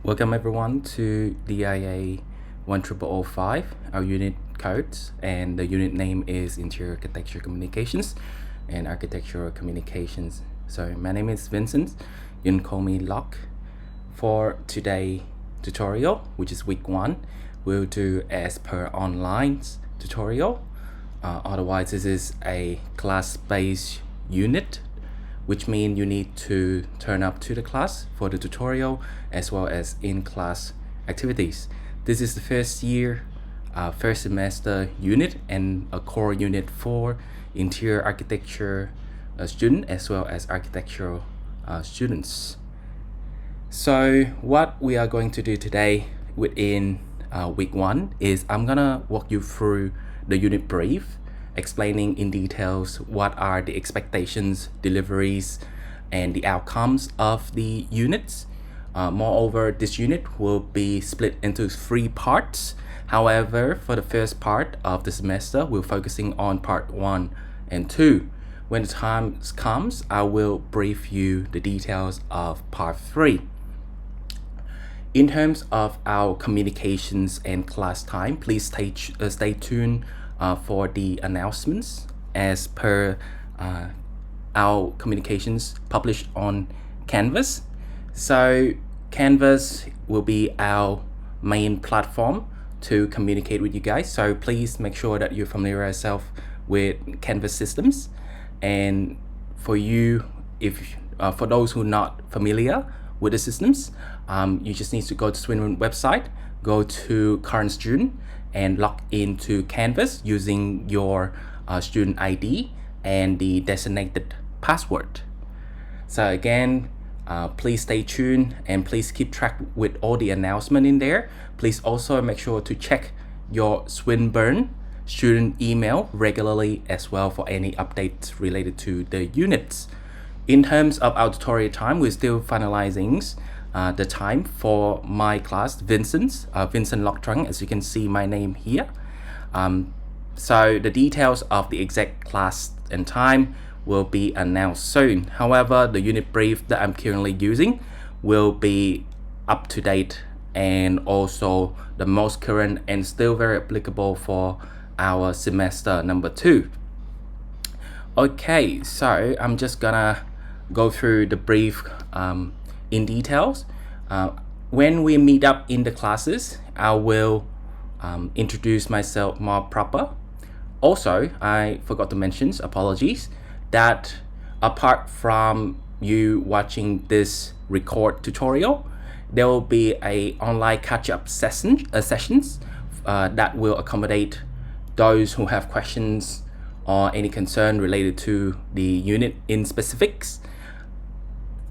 Welcome everyone to DIA10005, our unit codes, and the unit name is Interior Architecture Communications and Architectural Communications. So my name is Vincent, you can call me Locke. For today's tutorial, which is week 1, we'll do as per online tutorial. Otherwise, this is a class-based unit, which means you need to turn up to the class for the tutorial as well as in-class activities. This is the first semester unit and a core unit for interior architecture student as well as architectural students. So what we are going to do today within week 1 is I'm gonna walk you through the unit brief, explaining in details what are the expectations, deliveries, and the outcomes of the units. Moreover, this unit will be split into 3 parts. However, for the first part of the semester, we're focusing on part 1 and 2. When the time comes, I will brief you the details of part 3. In terms of our communications and class time, please stay tuned for the announcements as per our communications published on Canvas. So Canvas will be our main platform to communicate with you guys. So please make sure that you familiarize yourself with Canvas systems. And for you, for those who are not familiar with the systems, you just need to go to Swinburne website, go to current student, and log into Canvas using your student ID and the designated password. So again, please stay tuned and please keep track with all the announcement in there. Please also make sure to check your Swinburne student email regularly as well for any updates related to the units. In terms of our tutorial time, we're still finalizing the time for my class, Vincent Locke, as you can see my name here. So the details of the exact class and time will be announced soon. However, the unit brief that I'm currently using will be up to date and also the most current and still very applicable for our semester number 2. Okay, so I'm just gonna go through the brief in details. When we meet up in the classes, I will introduce myself more proper. Also, I forgot to mention, apologies, that apart from you watching this record tutorial, there will be a online catch-up sessions that will accommodate those who have questions or any concern related to the unit in specifics.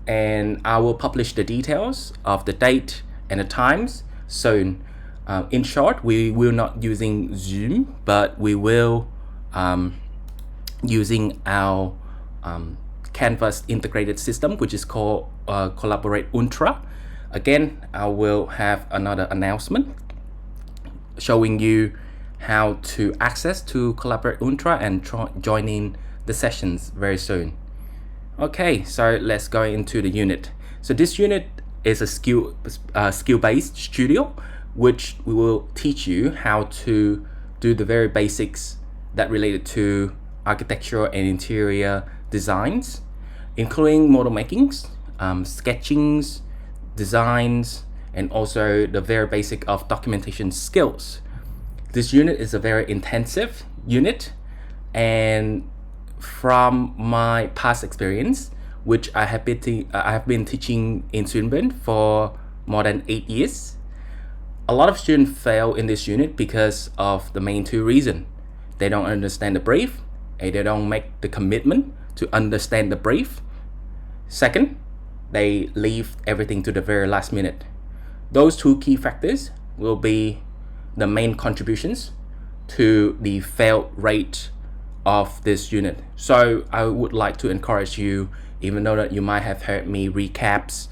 And I will publish the details of the date and the times soon. In short, we will not using Zoom, but we will using our Canvas integrated system, which is called Collaborate Ultra. Again, I will have another announcement showing you how to access to Collaborate Ultra and join in the sessions very soon. Okay, so let's go into the unit. So this unit is a skill-based studio, which we will teach you how to do the very basics that related to architectural and interior designs, including model makings, sketchings, designs, and also the very basic of documentation skills. This unit is a very intensive unit, and from my past experience, which I have been teaching in Swinburne for more than 8 years, a lot of students fail in this unit because of the main 2 reasons. They don't understand the brief, and they don't make the commitment to understand the brief. Second, they leave everything to the very last minute. Those 2 key factors will be the main contributions to the fail rate of this unit. So I would like to encourage you, even though that you might have heard me recaps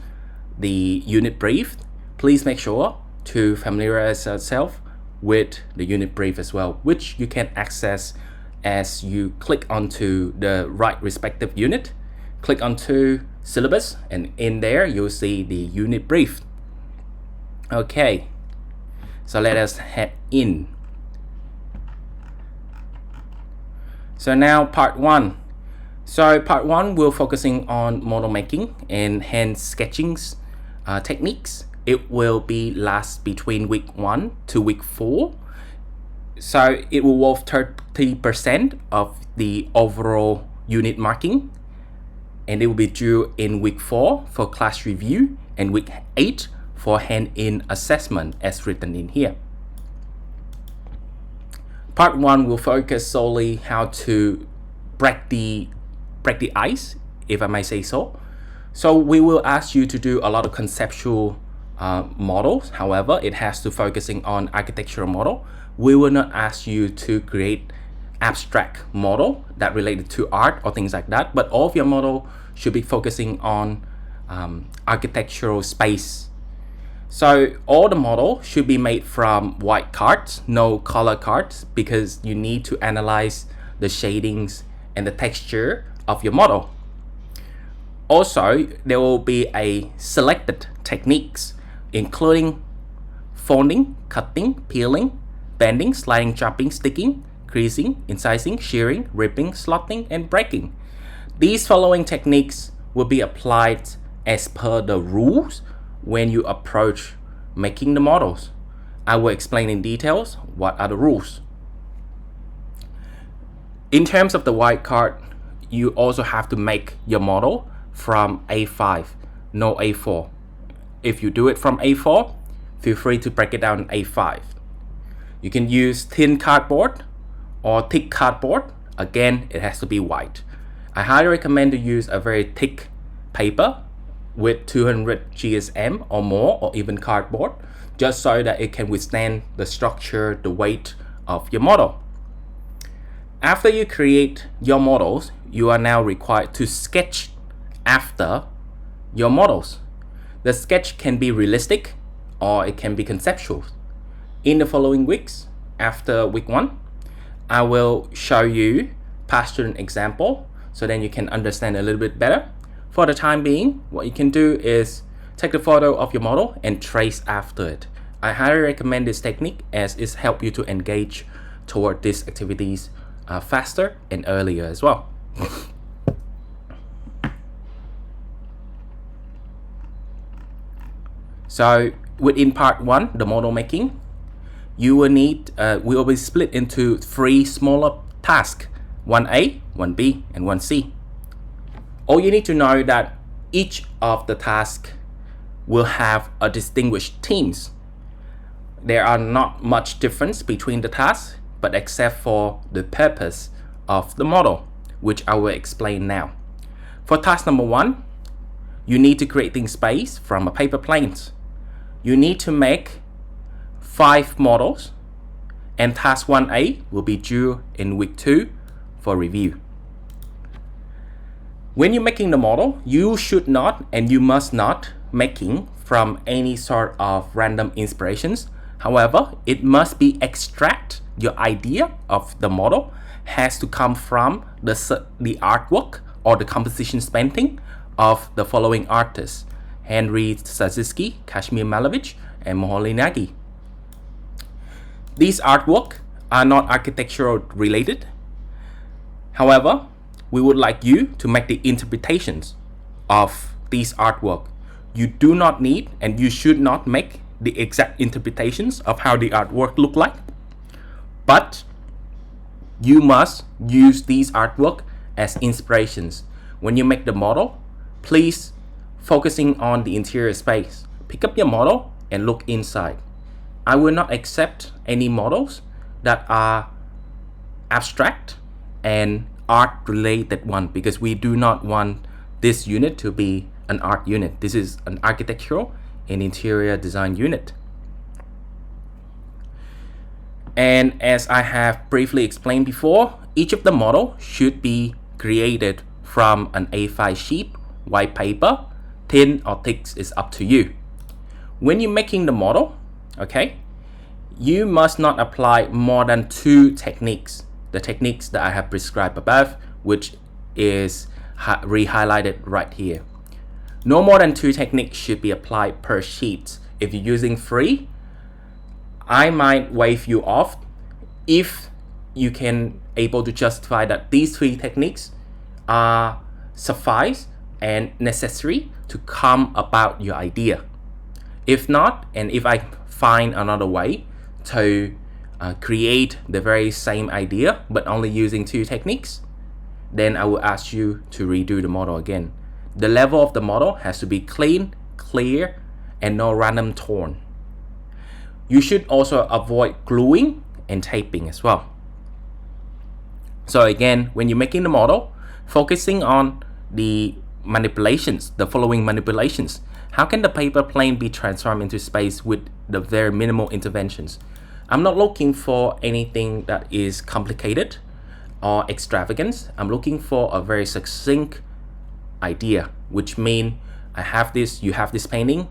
the unit brief, please make sure to familiarize yourself with the unit brief as well, which you can access as you click onto the right respective unit, click onto syllabus, and in there you'll see the unit brief. Okay, so let us head in. So now part 1. So part 1 will focusing on model making and hand sketching techniques. It will be last between week 1 to week 4. So it will involve 30% of the overall unit marking, and it will be due in week 4 for class review and week 8 for hand-in assessment as written in here. Part 1 will focus solely how to break the ice, if I may say so. So we will ask you to do a lot of conceptual models. However, it has to focusing on architectural model. We will not ask you to create abstract model that related to art or things like that, but all of your model should be focusing on architectural space. So all the model should be made from white cards, no color cards, because you need to analyze the shadings and the texture of your model. Also, there will be a selected techniques, including folding, cutting, peeling, bending, sliding, chopping, sticking, creasing, incising, shearing, ripping, slotting, and breaking. These following techniques will be applied as per the rules when you approach making the models. I will explain in details what are the rules. In terms of the white card, you also have to make your model from A5, no A4. If you do it from A4, feel free to break it down A5. You can use thin cardboard or thick cardboard. Again, it has to be white. I highly recommend to use a very thick paper with 200 GSM or more, or even cardboard, just so that it can withstand the structure, the weight of your model. After you create your models, you are now required to sketch after your models. The sketch can be realistic or it can be conceptual. In the following weeks, after week 1, I will show you past student example so then you can understand a little bit better. For the time being, what you can do is take a photo of your model and trace after it. I highly recommend this technique as it helps you to engage toward these activities faster and earlier as well. So within part 1, the model making, you will need, we will be split into 3 smaller tasks, 1A, 1B, and 1C. All you need to know that each of the tasks will have a distinguished themes. There are not much difference between the tasks, but except for the purpose of the model, which I will explain now. For task number 1, you need to create space from a paper planes. You need to make 5 models, and task 1A will be due in week 2 for review. When you're making the model, you should not and you must not making from any sort of random inspirations. However, it must be extract your idea of the model has to come from the artwork or the composition painting of the following artists: Henry Sazinski, Kashmir Malevich, and Moholy Nagy. These artwork are not architectural related. However, we would like you to make the interpretations of these artwork. You do not need and you should not make the exact interpretations of how the artwork look like, but you must use these artwork as inspirations. When you make the model, please focusing on the interior space. Pick up your model and look inside. I will not accept any models that are abstract and art related one, because we do not want this unit to be an art unit. This is an architectural and interior design unit. And as I have briefly explained before, each of the model should be created from an A5 sheet, white paper, thin or thick is up to you. When you're making the model, okay, you must not apply more than 2 techniques. The techniques that I have prescribed above, which is re-highlighted right here. No more than 2 techniques should be applied per sheet if you're using free, I might waive you off if you can able to justify that these 3 techniques are suffice and necessary to come about your idea. If not, and if I find another way to create the very same idea but only using 2 techniques, then I will ask you to redo the model again. The level of the model has to be clean, clear, and no random torn. You should also avoid gluing and taping as well. So again, when you're making the model, focusing on the manipulations, the following manipulations. How can the paper plane be transformed into space with the very minimal interventions? I'm not looking for anything that is complicated or extravagant. I'm looking for a very succinct idea, which means I have this, you have this painting,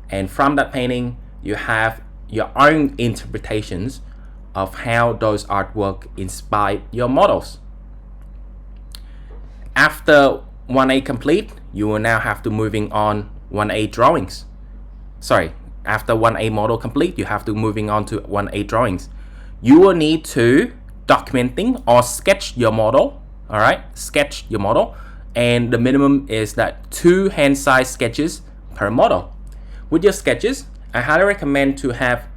and from that painting, you have your own interpretations of how those artwork inspired your models. After 1A complete, you will now have to moving on 1A drawings. Sorry, after 1A model complete, you have to moving on to 1A drawings. You will need to documenting or sketch your model. All right, sketch your model, and the minimum is that 2 hand-size sketches per model. With your sketches, I highly recommend to have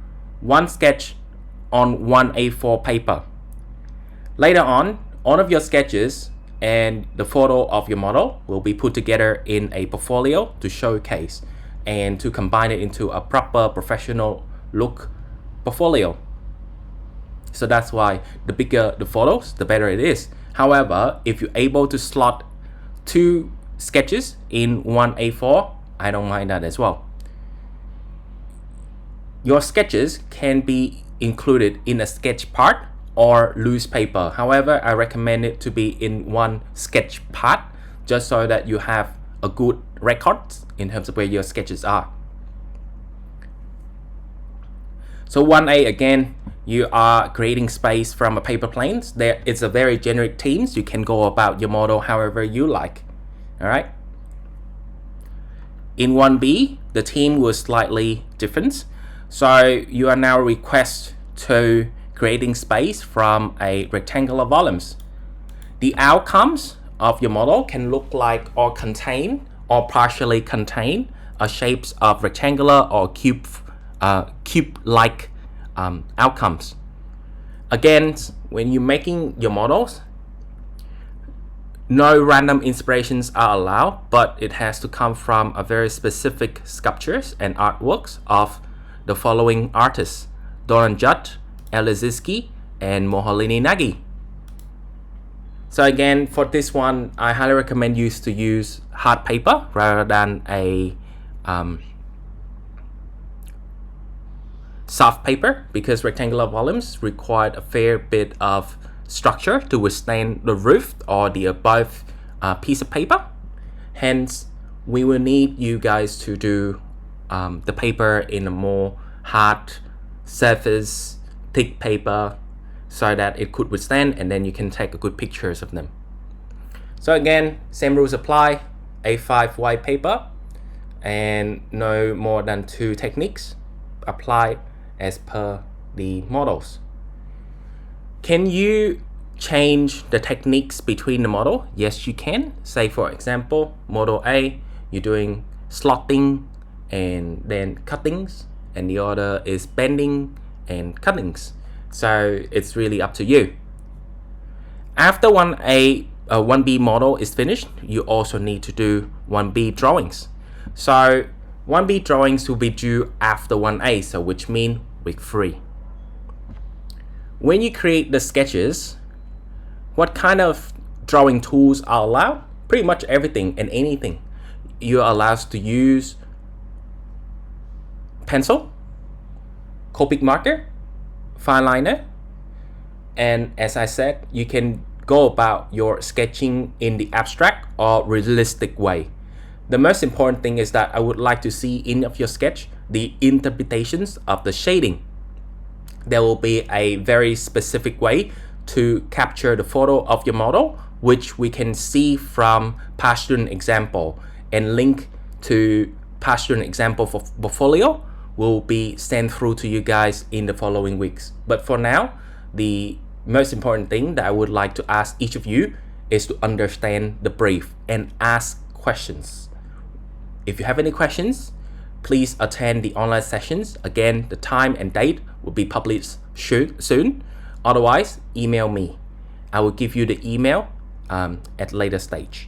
1 sketch on 1 A4 paper. Later on, all of your sketches and the photo of your model will be put together in a portfolio to showcase and to combine it into a proper professional look portfolio. So that's why the bigger the photos, the better it is. However, if you're able to slot 2 sketches in 1 A4, I don't mind that as well. Your sketches can be included in a sketch part or loose paper. However, I recommend it to be in 1 sketch part, just so that you have a good record in terms of where your sketches are. So 1A, again, you are creating space from a paper planes. There, it's a very generic themes. You can go about your model however you like. All right. In 1B, the theme was slightly different. So you are now requested to creating space from a rectangular volumes. The outcomes of your model can look like or contain or partially contain shapes of rectangular or cube-like outcomes. Again, when you're making your models, no random inspirations are allowed, but it has to come from a very specific sculptures and artworks of the following artists: Doran Judd, Elizinski, and Moholini Nagy. So again, for this one, I highly recommend you to use hard paper rather than a soft paper, because rectangular volumes require a fair bit of structure to withstand the roof or the above piece of paper. Hence, we will need you guys to do the paper in a more hard surface, thick paper, so that it could withstand, and then you can take a good pictures of them. So again, same rules apply. A5 white paper and no more than 2 techniques applied as per the models. Can you change the techniques between the model? Yes, you can. Say for example, model A, you're doing slotting and then cuttings, and the other is bending and cuttings. So it's really up to you. After 1B model is finished, you also need to do 1B drawings. So 1B drawings will be due after 1A, so which means week 3. When you create the sketches, what kind of drawing tools are allowed? Pretty much everything and anything. You're allowed to use pencil, Copic marker, fine liner, and as I said, you can go about your sketching in the abstract or realistic way. The most important thing is that I would like to see in of your sketch the interpretations of the shading. There will be a very specific way to capture the photo of your model, which we can see from past student example, and link to past student example for portfolio, will be sent through to you guys in the following weeks. But for now, the most important thing that I would like to ask each of you is to understand the brief and ask questions. If you have any questions, please attend the online sessions. Again, the time and date will be published soon. Otherwise, email me. I will give you the email at later stage.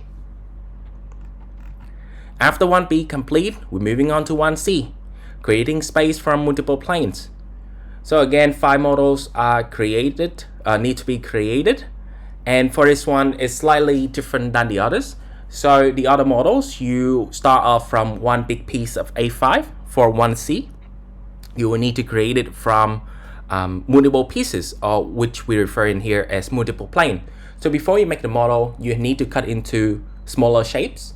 After 1B complete, we're moving on to 1C, creating space from multiple planes. So again, 5 models are need to be created. And for this one, it's slightly different than the others. So the other models, you start off from one big piece of A5. For 1C, you will need to create it from multiple pieces, or which we refer in here as multiple plane. So before you make the model, you need to cut into smaller shapes,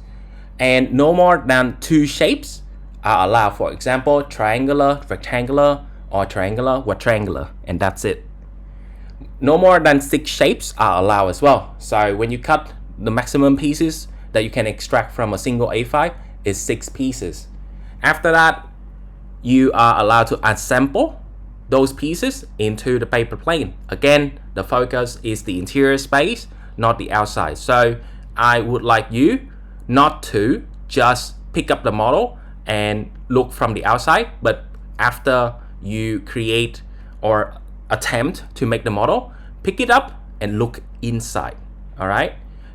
and no more than 2 shapes are allowed. For example, triangular, rectangular, or triangular, rectangular, and that's it. No more than 6 shapes are allowed as well. So when you cut, the maximum pieces that you can extract from a single A5 is 6 pieces. After that, you are allowed to assemble those pieces into the paper plane. Again, the focus is the interior space, not the outside. So I would like you not to just pick up the model and look from the outside, but after you create or attempt to make the model, pick it up and look inside. All right,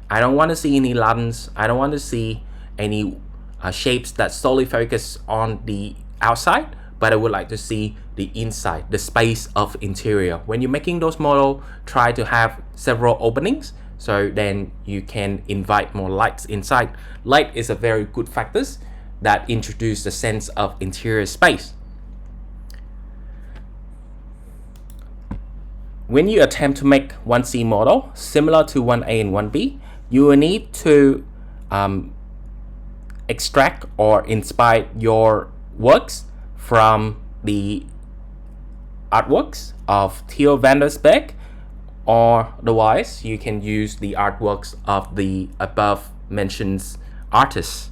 I don't want to see any lines. I don't want to see any shapes that solely focus on the outside, but I would like to see the inside, the space of interior. When you're making those models, try to have several openings, so then you can invite more lights inside. Light is a very good factor that introduces the sense of interior space. When you attempt to make 1C model similar to 1A and 1B, you will need to extract or inspire your works from the artworks of Theo van der Spek, or otherwise you can use the artworks of the above mentioned artists.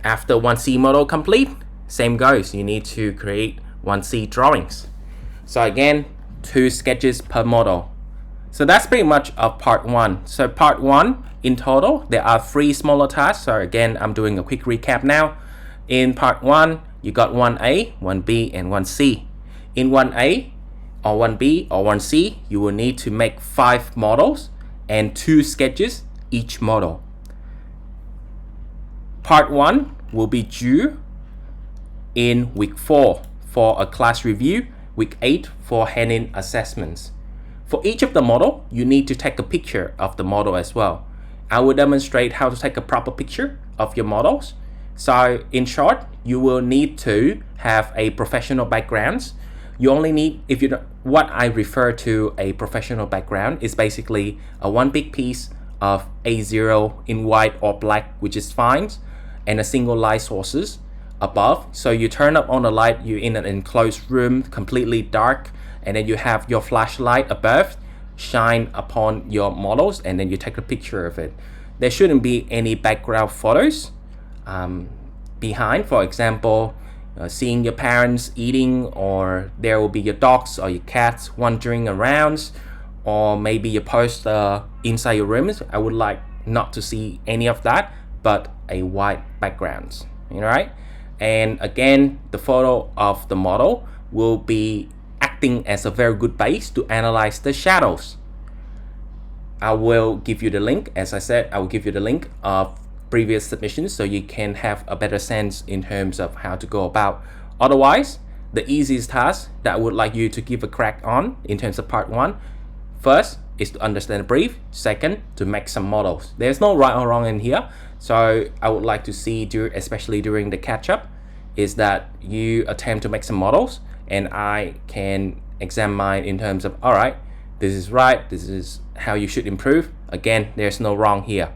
After 1C model complete, same goes, you need to create 1C drawings. So again, 2 sketches per model. So that's pretty much of part 1. So part 1, in total, there are 3 smaller tasks. So again, I'm doing a quick recap now. In part 1, you got 1A, 1B, and 1C. In 1A, or 1B, or 1C, you will need to make 5 models and 2 sketches each model. Part 1 will be due in week 4 for a class review, week 8 for hand-in assessments. For each of the model, you need to take a picture of the model as well. I will demonstrate how to take a proper picture of your models. So in short, you will need to have a professional background. You only need, what I refer to a professional background is basically a one big piece of A0 in white or black, which is fine, and a single light sources above. So you turn up on the light, you're in an enclosed room, completely dark, and then you have your flashlight above shine upon your models, and then you take a picture of it. There shouldn't be any background photos behind. For example, seeing your parents eating, or there will be your dogs or your cats wandering around, or maybe your poster inside your rooms. I would like not to see any of that, but a white background. All right. And again, the photo of the model will be acting as a very good base to analyze the shadows. I will give you the link. As I said, I will give you the link of previous submissions so you can have a better sense in terms of how to go about. Otherwise, the easiest task that I would like you to give a crack on in terms of part 1, first is to understand the brief. Second, to make some models. There's no right or wrong in here. So I would like to see, especially during the catch-up, is that you attempt to make some models, and I can examine mine in terms of, all right, this is right, this is how you should improve. Again, there's no wrong here.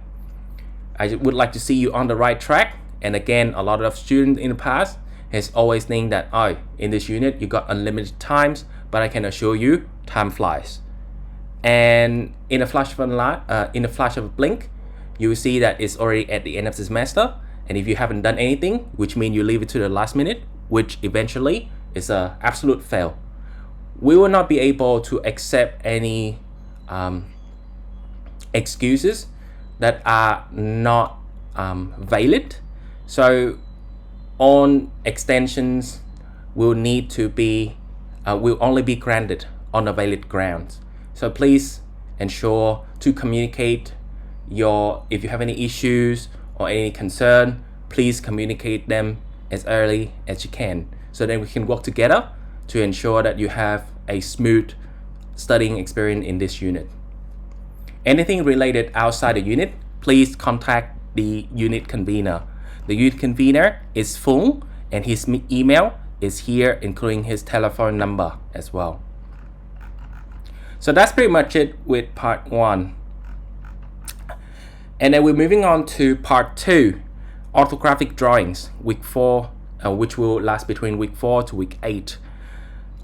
I would like to see you on the right track. And again, a lot of students in the past has always think that, oh, in this unit you got unlimited times, but I can assure you, time flies. And in a flash of a blink, you will see that it's already at the end of the semester, and if you haven't done anything, which means you leave it to the last minute, which eventually is an absolute fail. We will not be able to accept any excuses that are not valid. So on extensions will need to be will only be granted on a valid grounds. So please ensure to communicate if you have any issues or any concern, please communicate them as early as you can, so that we can work together to ensure that you have a smooth studying experience in this unit. Anything related outside the unit, please contact the unit convener. The unit convener is full, and his email is here, including his telephone number as well. So that's pretty much it with part 1. And then we're moving on to part 2, orthographic drawings, week 4, which will last between week 4 to week 8.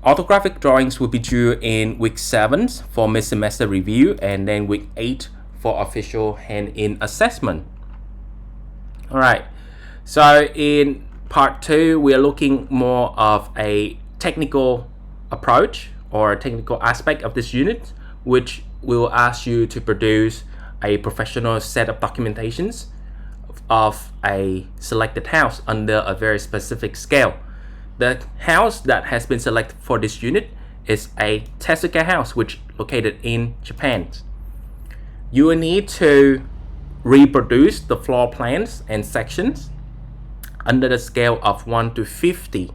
Orthographic drawings will be due in week 7 for mid-semester review, and then week 8 for official hand-in assessment. Alright, so in part 2, we are looking more of a technical approach or a technical aspect of this unit, which will ask you to produce a professional set of documentations of a selected house under a very specific scale. The house that has been selected for this unit is a Tezuka house, which is located in Japan. You will need to reproduce the floor plans and sections under the scale of 1 to 50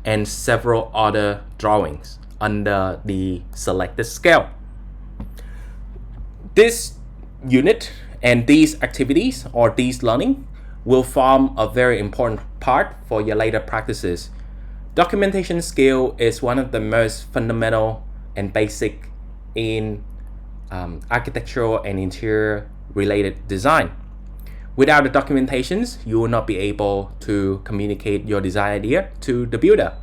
and several other drawings under the selected scale. This unit and these activities or these learning will form a very important part for your later practices. Documentation skill is one of the most fundamental and basic in architectural and interior related design. Without the documentations, you will not be able to communicate your design idea to the builder.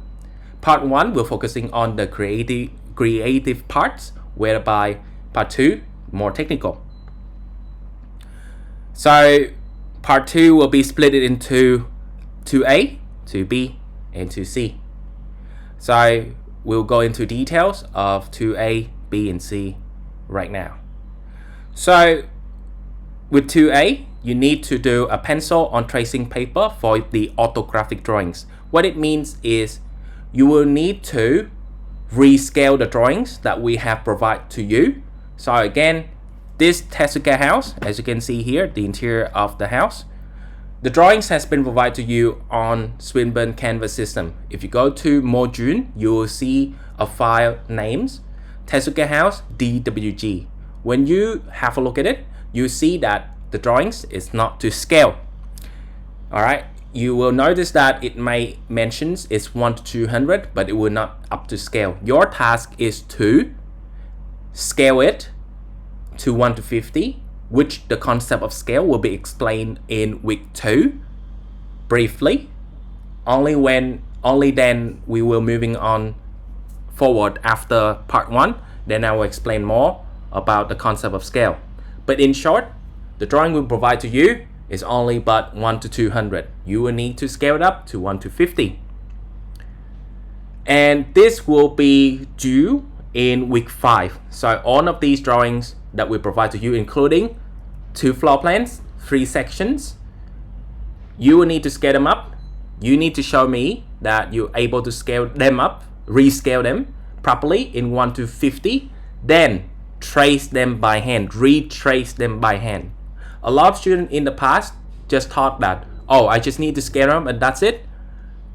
Part 1 will focusing on the creative parts, whereby part 2 more technical. So part 2 will be split into 2A, 2B, and 2C. So we'll go into details of 2A, B, and C right now. So with 2A, you need to do a pencil on tracing paper for the orthographic drawings. What it means is you will need to rescale the drawings that we have provided to you. So again, this Tezuka house, as you can see here, the interior of the house, the drawings has been provided to you on Swinburne Canvas system. If you go to module, you will see a file names Tezuka house DWG. When you have a look at it, you see that the drawings is not to scale. Alright, you will notice that it may mentions it's 1 to 200, but it will not up to scale. Your task is to scale it to 1 to 50, which the concept of scale will be explained in week 2 briefly. Only then we will moving on forward after part 1. Then I will explain more about the concept of scale. But in short, the drawing we'll provide to you is only but 1 to 200. You will need to scale it up to 1 to 50. And this will be due in week 5. So all of these drawings that we provide to you, including 2 floor plans, 3 sections, you will need to scale them up. You need to show me that you're able to scale them up, rescale them properly in 1 to 50, then trace them by hand, retrace them by hand. A lot of students in the past just thought that, oh, I just need to scale them and that's it.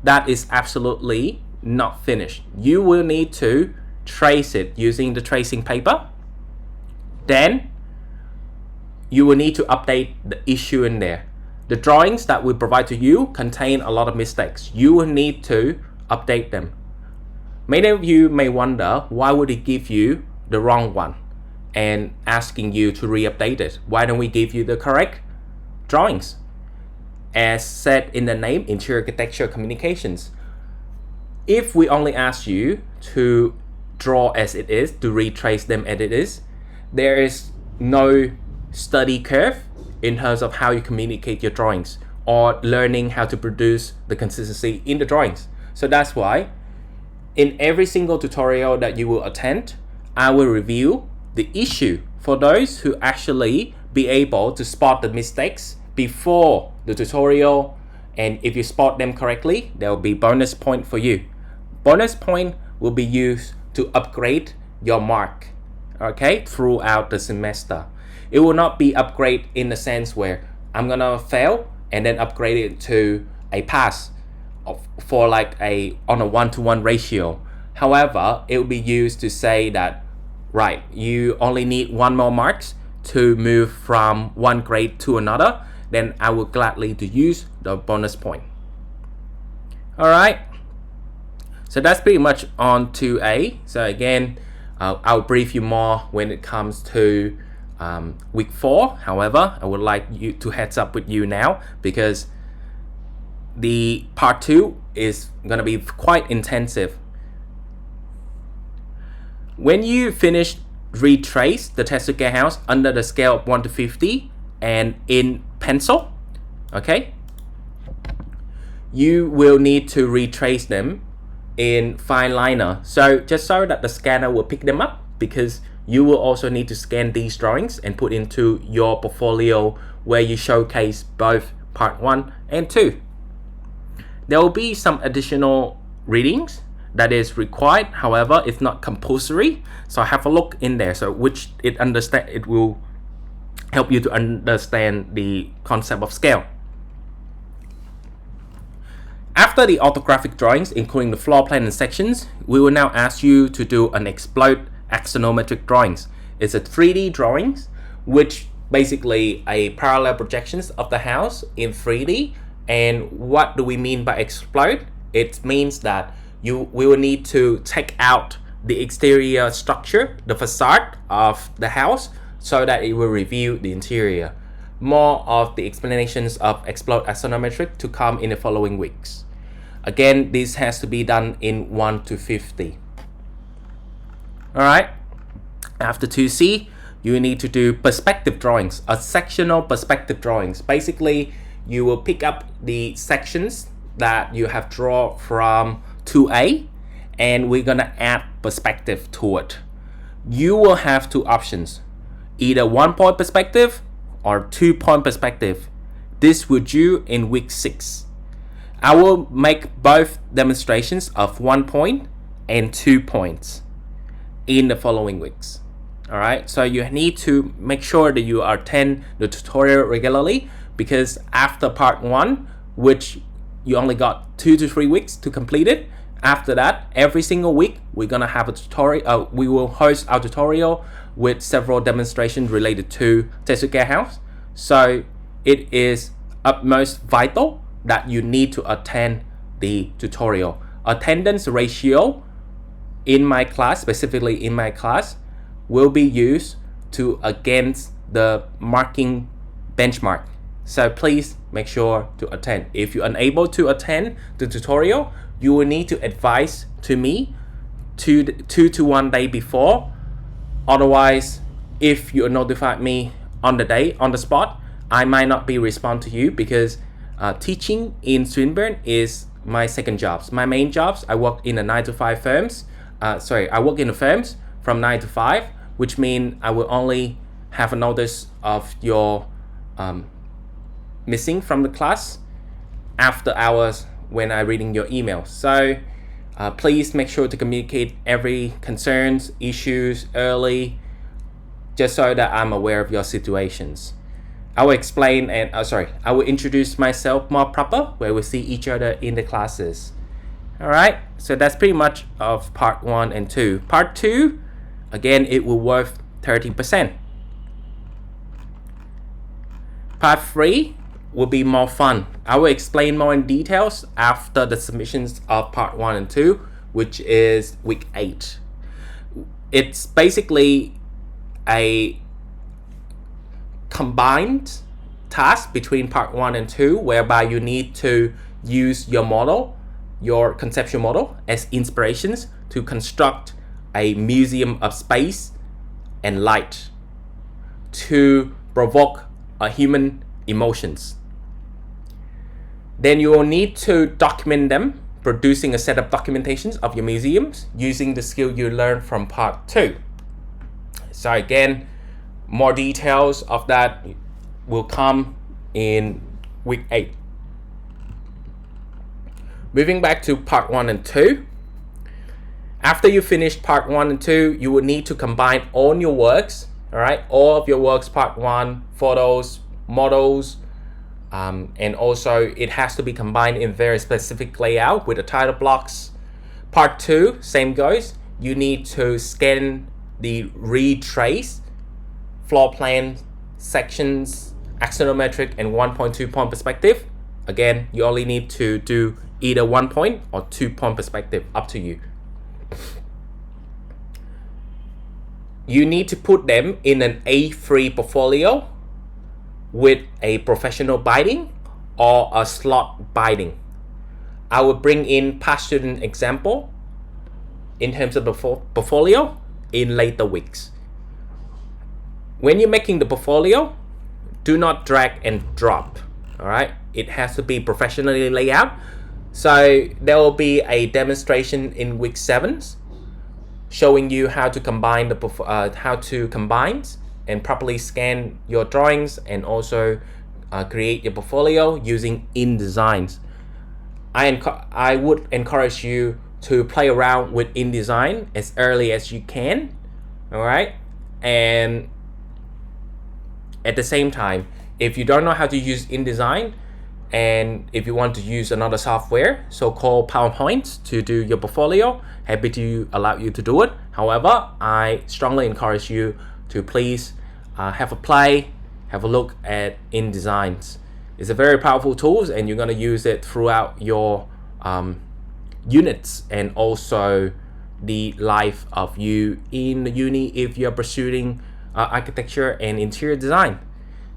That is absolutely not finished. You will need to trace it using the tracing paper. Then you will need to update the issue in there. The drawings that we provide to you contain a lot of mistakes. You will need to update them. Many of you may wonder, why would it give you the wrong one and asking you to re-update it? Why don't we give you the correct drawings? As said in the name, Interior Architecture Communications. If we only ask you to draw as it is, to retrace them as it is, there is no study curve in terms of how you communicate your drawings. or learning how to produce the consistency in the drawings. So that's why in every single tutorial that you will attend, I will review the issue for those who actually be able to spot the mistakes before the tutorial, and if you spot them correctly, there will be bonus point for you. Bonus point will be used to upgrade your mark, okay, throughout the semester. It will not be upgrade in the sense where I'm gonna fail and then upgrade it to a pass for like on a 1-to-1 ratio. However, it will be used to say that, right, you only need 1 more marks to move from one grade to another, then I will gladly to use the bonus point. All right, so that's pretty much on 2A. So again, I'll brief you more when it comes to week 4. However, I would like you to heads up with you now, because the part 2 is gonna be quite intensive. When you finish retrace the Tetsuke house under the scale of 1 to 50 and in pencil, okay, you will need to retrace them in fine liner. So just so that the scanner will pick them up, because you will also need to scan these drawings and put into your portfolio where you showcase both part 1 and 2. There will be some additional readings that is required, however it's not compulsory, so have a look in there, so which it will help you to understand the concept of scale. After the orthographic drawings, including the floor plan and sections, we will now ask you to do an explode axonometric drawings. It's a 3D drawings, which basically a parallel projections of the house in 3D. And what do we mean by explode? It means that we will need to take out the exterior structure, the facade of the house, so that it will reveal the interior. More of the explanations of explode axonometric to come in the following weeks. Again, this has to be done in 1 to 50. Alright, after 2C, you need to do perspective drawings, a sectional perspective drawings. Basically, you will pick up the sections that you have drawn from 2A, and we're gonna add perspective to it. You will have 2 options, either 1-point perspective or 2-point perspective. This will due in week 6. I will make both demonstrations of 1 point and 2 points in the following weeks. Alright, so you need to make sure that you attend the tutorial regularly, because after part 1, which you only got 2 to 3 weeks to complete it, after that, every single week we're gonna have a tutorial. We will host our tutorial with several demonstrations related to Tetsuke house. So it is utmost vital that you need to attend the tutorial. Attendance ratio in my class, specifically in my class, will be used to against the marking benchmark. So please make sure to attend. If you're unable to attend the tutorial, you will need to advise to me 2 to 1 day before. Otherwise, if you notify me on the day, on the spot, I might not be respond to you, because teaching in Swinburne is my second jobs. My main jobs, I work in a 9 to 5 firms. I work in the firms from 9 to 5, which means I will only have a notice of your missing from the class after hours when I'm reading your email. So please make sure to communicate every concerns, issues early, just so that I'm aware of your situations. I will explain and I will introduce myself more proper where we see each other in the classes. Alright, so that's pretty much of part 1 and 2. Part 2, again, it will worth 30%. Part 3 will be more fun. I will explain more in details after the submissions of part 1 and 2, which is week 8. It's basically a combined task between part 1 and 2, whereby you need to use your model, your conceptual model, as inspirations to construct a museum of space and light to provoke a human emotions. Then you will need to document them, producing a set of documentations of your museums using the skill you learned from part 2. So again, more details of that will come in week 8. Moving back to part 1 and 2. After you finish part 1 and 2, you will need to combine all your works, all right? All of your works, part 1, photos, models, and also it has to be combined in very specific layout with the title blocks. Part 2, same goes. You need to scan the retrace, floor plan, sections, axonometric, and 1.2 point perspective. Again, you only need to do either 1 point or 2 point perspective, up to you. You need to put them in an A3 portfolio with a professional binding or a slot binding. I will bring in past student example in terms of the portfolio in later weeks. When you're making the portfolio, do not drag and drop. All right, it has to be professionally laid out. So there will be a demonstration in week 7 showing you how to combine and properly scan your drawings and also create your portfolio using InDesign. I would encourage you to play around with InDesign as early as you can, all right? And at the same time, if you don't know how to use InDesign, and if you want to use another software, so-called PowerPoint, to do your portfolio, happy to allow you to do it. However, I strongly encourage you to please have a play, have a look at InDesign. It's a very powerful tool, and you're going to use it throughout your units and also the life of you in the uni if you're pursuing architecture and interior design.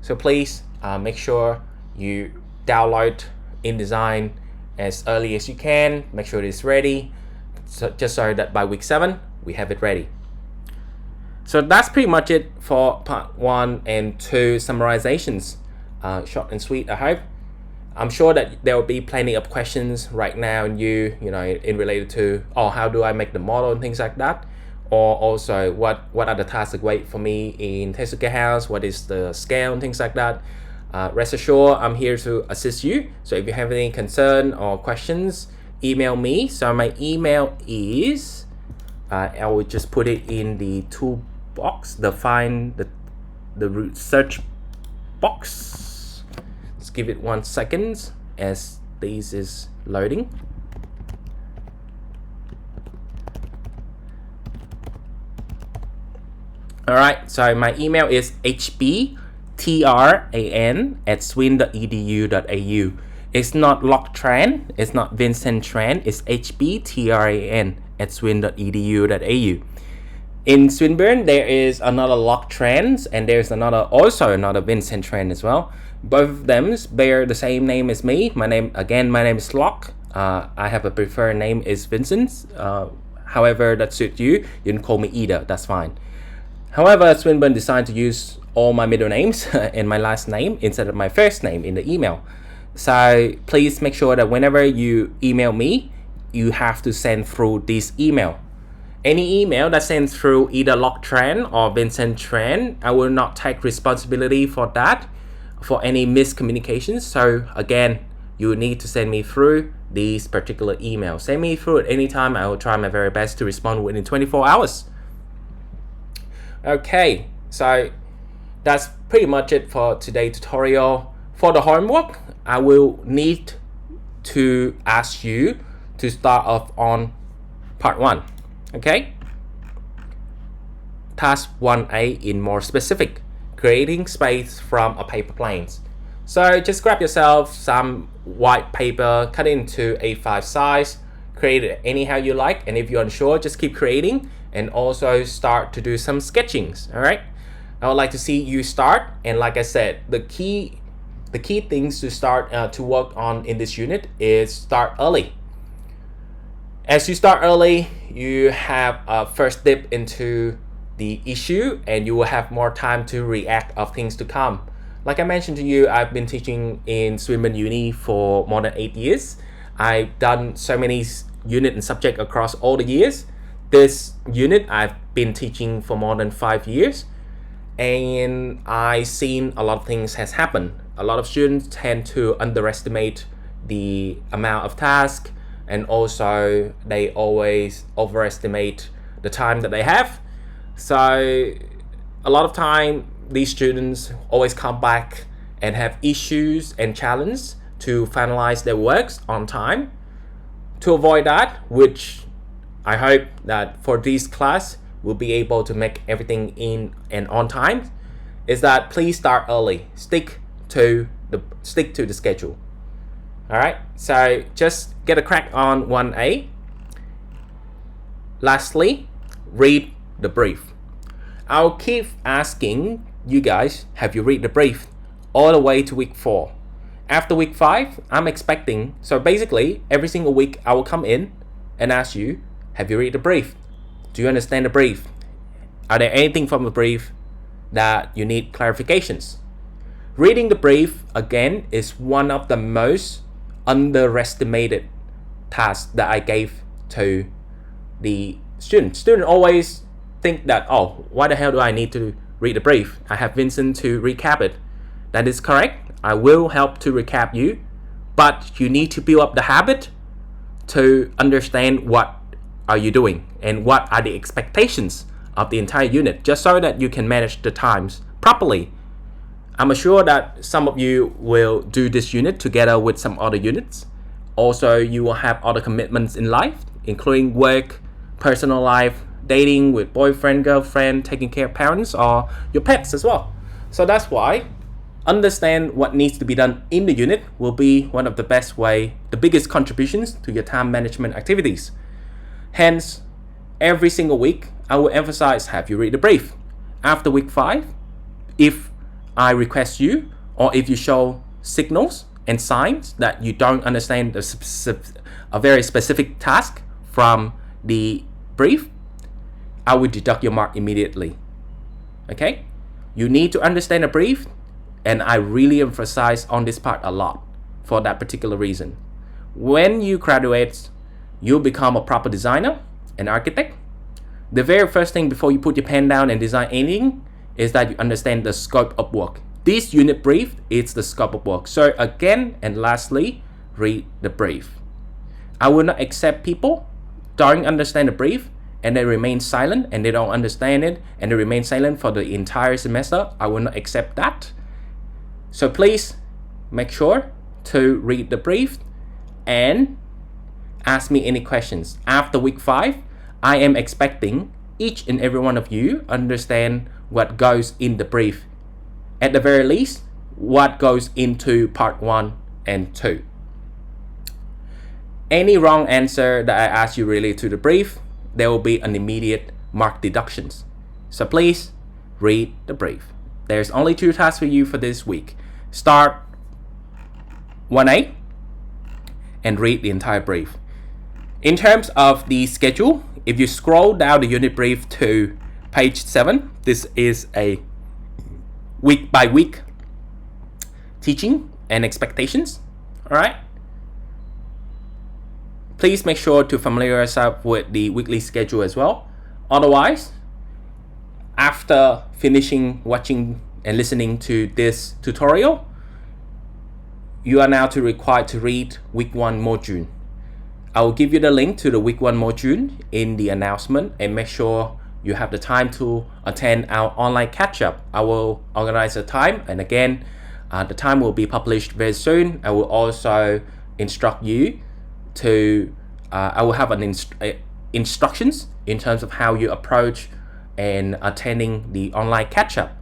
So please make sure you download InDesign as early as you can. Make sure it's ready, just so that by week 7 we have it ready. So that's pretty much it for part 1 and 2 summarizations. Short and sweet, I hope. I'm sure that there will be plenty of questions right now in in related to, how do I make the model and things like that, or also what are the tasks that wait for me in Teisuke House, what is the scale and things like that. Rest assured, I'm here to assist you. So if you have any concern or questions, email me. So my email is, I will just put it in the toolbox, the search box. Let's give it 1 second as this is loading. All right, so my email is hbtran@swin.edu.au. It's not Locktran, it's not Vincent Tran, it's hbtran@swin.edu.au. In Swinburne, there is another Locktran and there's also another Vincent Tran as well. Both of them bear the same name as me. My name is Lock. I have a preferred name is Vincent. However that suits you. You can call me either, that's fine. However, Swinburne decided to use all my middle names and my last name instead of my first name in the email. So please make sure that whenever you email me, you have to send through this email. Any email that sends through either Locktran or Vincent Tran, I will not take responsibility for that, for any miscommunications. So again, you need to send me through these particular emails. Send me through at any time. I will try my very best to respond within 24 hours. Okay, so that's pretty much it for today's tutorial. For the homework, I will need to ask you to start off on part 1. Okay? Task 1A in more specific, creating space from a paper planes. So just grab yourself some white paper, cut it into A5 size, create it anyhow you like, and if you're unsure, just keep creating and also start to do some sketchings. All right, I would like to see you start. And like I said, the key things to start to work on in this unit is start early. As you start early, you have a first dip into the issue and you will have more time to react of things to come. Like I mentioned to you, I've been teaching in Swinburne Uni for more than 8 years. I've done so many unit and subject across all the years. This unit I've been teaching for more than 5 years, and I've seen a lot of things has happened. A lot of students tend to underestimate the amount of tasks, and also they always overestimate the time that they have. So a lot of time these students always come back and have issues and challenges to finalize their works on time. To avoid that, which I hope that for this class we'll be able to make everything in and on time, is that please start early. Stick to the schedule. Alright, so just get a crack on 1A. Lastly, read the brief. I'll keep asking you guys, have you read the brief all the way to week 4? After week 5, I'm expecting, so basically every single week I will come in and ask you, have you read the brief? Do you understand the brief? Are there anything from the brief that you need clarifications? Reading the brief, again, is one of the most underestimated tasks that I gave to the students. Students always think that, oh, why the hell do I need to read the brief? I have Vincent to recap it. That is correct. I will help to recap you, but you need to build up the habit to understand what are you doing and what are the expectations of the entire unit, just so that you can manage the times properly. I'm sure that some of you will do this unit together with some other units. Also, you will have other commitments in life, including work, personal life, dating with boyfriend, girlfriend, taking care of parents or your pets as well. So that's why understand what needs to be done in the unit will be one of the best way, the biggest contributions to your time management activities. Hence, every single week, I will emphasize, have you read the brief? After week 5, if I request you, or if you show signals and signs that you don't understand a very specific task from the brief, I will deduct your mark immediately. Okay? You need to understand the brief, and I really emphasize on this part a lot for that particular reason. When you graduate, you'll become a proper designer, an architect. The very first thing before you put your pen down and design anything is that you understand the scope of work. This unit brief is the scope of work. So again, and lastly, read the brief. I will not accept people don't understand the brief and they remain silent and they don't understand it and they remain silent for the entire semester. I will not accept that. So please make sure to read the brief and ask me any questions. After week 5, I am expecting each and every one of you understand what goes in the brief. At the very least, what goes into part 1 and 2. Any wrong answer that I ask you related to the brief, there will be an immediate mark deductions. So please read the brief. There's only 2 tasks for you for this week. Start 1A and read the entire brief. In terms of the schedule, if you scroll down the unit brief to page 7, this is a week by week teaching and expectations. All right. Please make sure to familiarize yourself with the weekly schedule as well. Otherwise, after finishing watching and listening to this tutorial, you are now required to read week 1 module. I will give you the link to the week 1 module in the announcement, and make sure you have the time to attend our online catch-up. I will organize a time, and again, the time will be published very soon. I will also instruct you to, I will have an instructions in terms of how you approach and attending the online catch-up.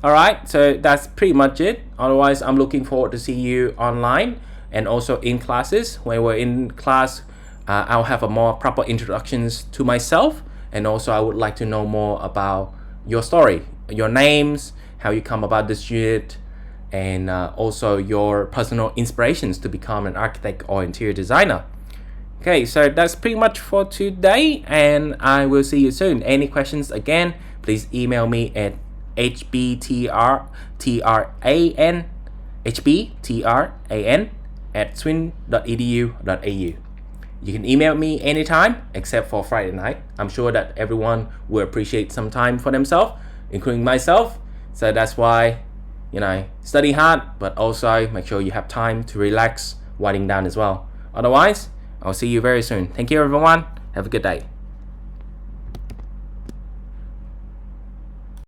Alright, so that's pretty much it. Otherwise, I'm looking forward to see you online and also in classes. When we're in class, I'll have a more proper introductions to myself, and also I would like to know more about your story, your names, how you come about this unit, and also your personal inspirations to become an architect or interior designer. Okay, so that's pretty much for today, and I will see you soon. Any questions, again, please email me at hbtran@swin.edu.au. You can email me anytime except for Friday night. I'm sure that everyone will appreciate some time for themselves, including myself. So that's why, study hard, but also make sure you have time to relax, winding down as well. Otherwise, I'll see you very soon. Thank you, everyone. Have a good day.